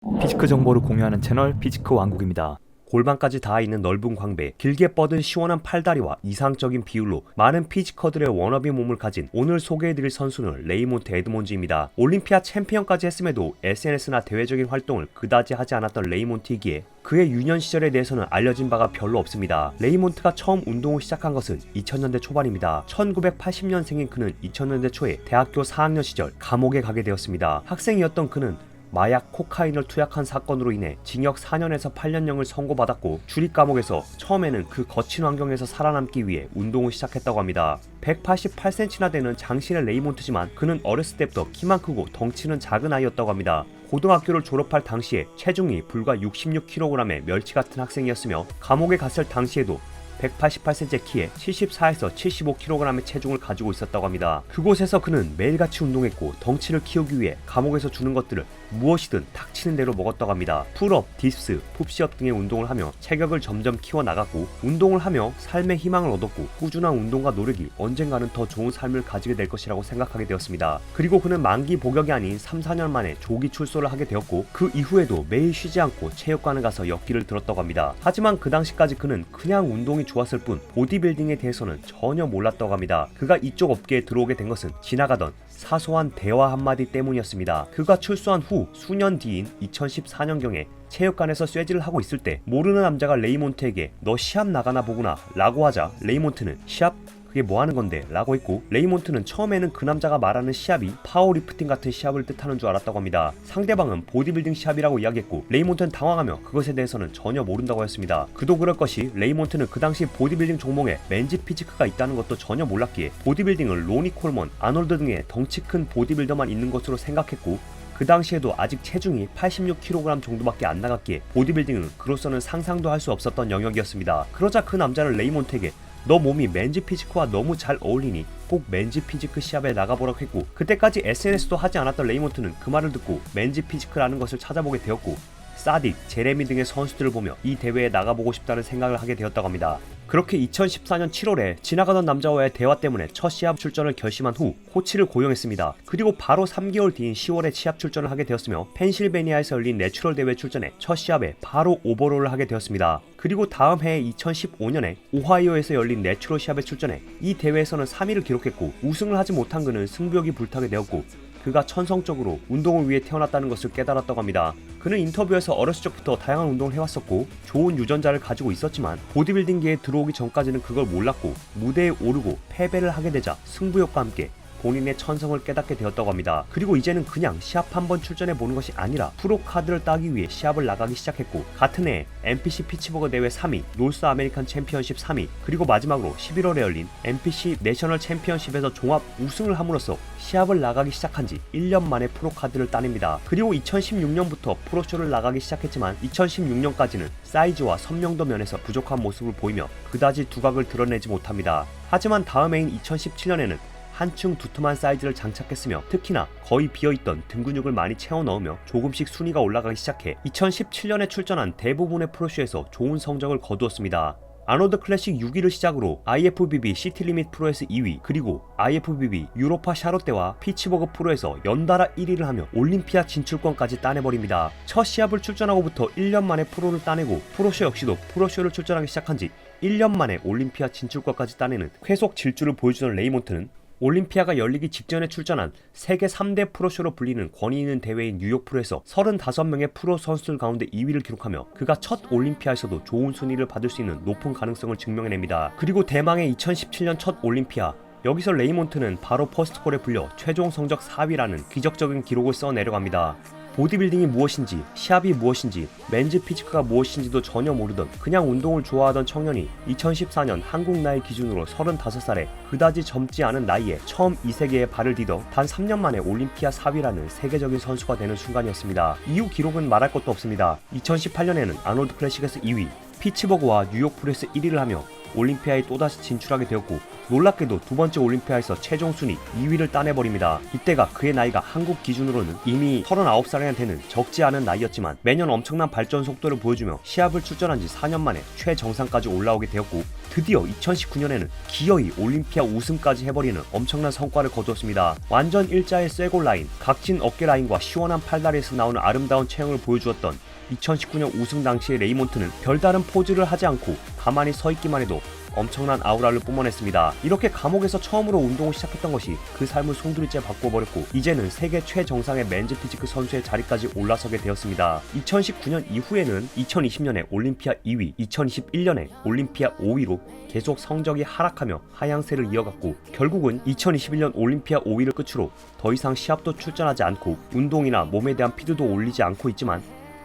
피지크 정보를 공유하는 채널 피지크 왕국입니다. 골반까지 닿아 있는 넓은 광배, 길게 뻗은 시원한 팔다리와 이상적인 비율로 많은 피지커들의 워너비 몸을 가진 오늘 소개해드릴 선수는 레이몬트 에드몬즈입니다. 올림피아 챔피언까지 했음에도 SNS나 대외적인 활동을 그다지 하지 않았던 레이몬트이기에 그의 유년 시절에 대해서는 알려진 바가 별로 없습니다. 레이몬트가 처음 운동을 시작한 것은 2000년대 초반입니다. 1980년생인 그는 2000년대 초에 대학교 4학년 시절 감옥에 가게 되었습니다. 학생이었던 그는 마약 코카인을 투약한 사건으로 인해 징역 4년에서 8년형을 선고받았고 주립감옥에서 처음에는 그 거친 환경에서 살아남기 위해 운동을 시작했다고 합니다. 188cm나 되는 장신의 레이몬트지만 그는 어렸을 때부터 키만 크고 덩치는 작은 아이였다고 합니다. 고등학교를 졸업할 당시에 체중이 불과 66kg의 멸치 같은 학생이었으며 감옥에 갔을 당시에도 188cm 키에 74에서 75kg의 체중을 가지고 있었다고 합니다. 그곳에서 그는 매일같이 운동했고 덩치를 키우기 위해 감옥에서 주는 것들을 무엇이든 닥치는 대로 먹었다고 합니다. 풀업, 딥스, 풋시업 등의 운동을 하며 체격을 점점 키워나갔고 운동을 하며 삶의 희망을 얻었고 꾸준한 운동과 노력이 언젠가는 더 좋은 삶을 가지게 될 것이라고 생각하게 되었습니다. 그리고 그는 만기 복역이 아닌 3-4년 만에 조기 출소를 하게 되었고 그 이후에도 매일 쉬지 않고 체육관에 가서 역기를 들었다고 합니다. 하지만 그 당시까지 그는 그냥 운동이 좋았을 뿐 보디빌딩에 대해서는 전혀 몰랐다고 합니다. 그가 이쪽 업계에 들어오게 된 것은 지나가던 사소한 대화 한마디 때문이었습니다. 그가 출소한 후 수년 뒤인 2014년경에 체육관에서 쇠질을 하고 있을 때 모르는 남자가 레이몬트에게 너 시합 나가나 보구나 라고 하자 레이몬트는 시합? 그게 뭐 하는 건데? 라고 했고 레이몬트는 처음에는 그 남자가 말하는 시합이 파워리프팅 같은 시합을 뜻하는 줄 알았다고 합니다. 상대방은 보디빌딩 시합이라고 이야기했고 레이몬트는 당황하며 그것에 대해서는 전혀 모른다고 했습니다. 그도 그럴 것이 레이몬트는 그 당시 보디빌딩 종목에 맨지 피지크가 있다는 것도 전혀 몰랐기에 보디빌딩을 로니 콜먼, 아놀드 등의 덩치 큰 보디빌더만 있는 것으로 생각했고 그 당시에도 아직 체중이 86kg 정도밖에 안 나갔기에 보디빌딩은 그로서는 상상도 할 수 없었던 영역이었습니다. 그러자 그 남자는 레이몬트에게 너 몸이 맨지 피지크와 너무 잘 어울리니 꼭 맨지 피지크 시합에 나가보라고 했고 그때까지 SNS도 하지 않았던 레이몬트는 그 말을 듣고 맨지 피지크라는 것을 찾아보게 되었고 사딕, 제레미 등의 선수들을 보며 이 대회에 나가보고 싶다는 생각을 하게 되었다고 합니다. 그렇게 2014년 7월에 지나가던 남자와의 대화 때문에 첫 시합 출전을 결심한 후 코치를 고용했습니다. 그리고 바로 3개월 뒤인 10월에 시합 출전을 하게 되었으며 펜실베니아에서 열린 내추럴 대회 출전에 첫 시합에 바로 오버롤을 하게 되었습니다. 그리고 다음 해에 2015년에 오하이오에서 열린 내추럴 시합에 출전해 이 대회에서는 3위를 기록했고 우승을 하지 못한 그는 승부욕이 불타게 되었고 그가 천성적으로 운동을 위해 태어났다는 것을 깨달았다고 합니다. 그는 인터뷰에서 어렸을 적부터 다양한 운동을 해왔었고 좋은 유전자를 가지고 있었지만 보디빌딩계에 들어오기 전까지는 그걸 몰랐고 무대에 오르고 패배를 하게 되자 승부욕과 함께 본인의 천성을 깨닫게 되었다고 합니다. 그리고 이제는 그냥 시합 한번 출전해 보는 것이 아니라 프로 카드를 따기 위해 시합을 나가기 시작했고 같은 해 NPC 피츠버그 대회 3위, 노스 아메리칸 챔피언십 3위, 그리고 마지막으로 11월에 열린 NPC 내셔널 챔피언십에서 종합 우승을 함으로써 시합을 나가기 시작한 지 1년 만에 프로 카드를 따냅니다. 그리고 2016년부터 프로쇼를 나가기 시작했지만 2016년까지는 사이즈와 선명도 면에서 부족한 모습을 보이며 그다지 두각을 드러내지 못합니다. 하지만 다음 해인 2017년에는 한층 두툼한 사이즈를 장착했으며 특히나 거의 비어있던 등 근육을 많이 채워 넣으며 조금씩 순위가 올라가기 시작해 2017년에 출전한 대부분의 프로쇼에서 좋은 성적을 거두었습니다. 아놀드 클래식 6위를 시작으로 IFBB 시티리밋 프로에서 2위 그리고 IFBB 유로파 샤롯대와 피츠버그 프로에서 연달아 1위를 하며 올림피아 진출권까지 따내버립니다. 첫 시합을 출전하고부터 1년 만에 프로를 따내고 프로쇼 역시도 프로쇼를 출전하기 시작한 지 1년 만에 올림피아 진출권까지 따내는 쾌속 질주를 보여주던 레이몬트는 올림피아가 열리기 직전에 출전한 세계 3대 프로쇼로 불리는 권위 있는 대회인 뉴욕 프로에서 35명의 프로 선수들 가운데 2위를 기록하며 그가 첫 올림피아에서도 좋은 순위를 받을 수 있는 높은 가능성을 증명해냅니다. 그리고 대망의 2017년 첫 올림피아 여기서 레이몬트는 바로 퍼스트콜에 불려 최종 성적 4위라는 기적적인 기록을 써 내려갑니다. 보디빌딩이 무엇인지, 시합이 무엇인지, 맨즈 피지크가 무엇인지도 전혀 모르던 그냥 운동을 좋아하던 청년이 2014년 한국 나이 기준으로 35살에 그다지 젊지 않은 나이에 처음 이 세계에 발을 디뎌 단 3년 만에 올림피아 4위라는 세계적인 선수가 되는 순간이었습니다. 이후 기록은 말할 것도 없습니다. 2018년에는 아놀드 클래식에서 2위, 피츠버그와 뉴욕 프로에서 1위를 하며 올림피아에 또다시 진출하게 되었고 놀랍게도 두 번째 올림피아에서 최종 순위 2위를 따내버립니다. 이때가 그의 나이가 한국 기준으로는 이미 39살이나 되는 적지 않은 나이였지만 매년 엄청난 발전 속도를 보여주며 시합을 출전한 지 4년 만에 최정상까지 올라오게 되었고 드디어 2019년에는 기어이 올림피아 우승까지 해버리는 엄청난 성과를 거두었습니다. 완전 일자의 쇄골 라인, 각진 어깨 라인과 시원한 팔다리에서 나오는 아름다운 체형을 보여주었던 2019년 우승 당시의 레이몬트는 별다른 포즈를 하지 않고 가만히 서 있기만 해도 엄청난 아우라를 뿜어냈습니다. 이렇게 감옥에서 처음으로 운동을 시작했던 것이 그 삶을 송두리째 바꿔버렸고 이제는 세계 최정상의 맨즈 피지크 선수의 자리까지 올라서게 되었습니다. 2019년 이후에는 2020년에 올림피아 2위, 2021년에 올림피아 5위로 계속 성적이 하락하며 하향세를 이어갔고 결국은 2021년 올림피아 5위를 끝으로 더 이상 시합도 출전하지 않고 운동이나 몸에 대한 피드도 올리지 않고 있지만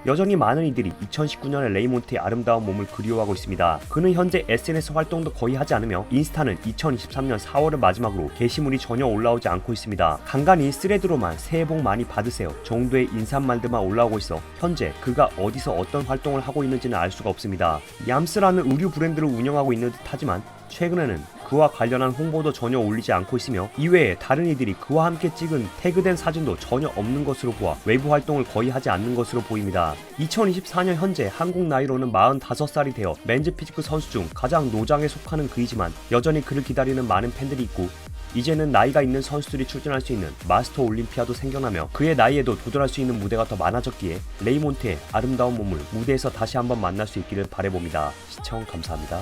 여전히 많은 이들이 2019년의 레이몬트의 아름다운 몸을 그리워하고 있습니다. 그는 현재 SNS 활동도 거의 하지 않으며 인스타는 2023년 4월을 마지막으로 게시물이 전혀 올라오지 않고 있습니다. 간간히 스레드로만 새해 복 많이 받으세요 정도의 인사말들만 올라오고 있어 현재 그가 어디서 어떤 활동을 하고 있는지는 알 수가 없습니다. 얌스라는 의류 브랜드를 운영하고 있는 듯 하지만 최근에는 그와 관련한 홍보도 전혀 올리지 않고 있으며 이외에 다른 이들이 그와 함께 찍은 태그된 사진도 전혀 없는 것으로 보아 외부 활동을 거의 하지 않는 것으로 보입니다. 2024년 현재 한국 나이로는 45살이 되어 맨즈 피지크 선수 중 가장 노장에 속하는 그이지만 여전히 그를 기다리는 많은 팬들이 있고 이제는 나이가 있는 선수들이 출전할 수 있는 마스터 올림피아도 생겨나며 그의 나이에도 도전할 수 있는 무대가 더 많아졌기에 레이몬트의 아름다운 몸을 무대에서 다시 한번 만날 수 있기를 바라봅니다. 시청 감사합니다.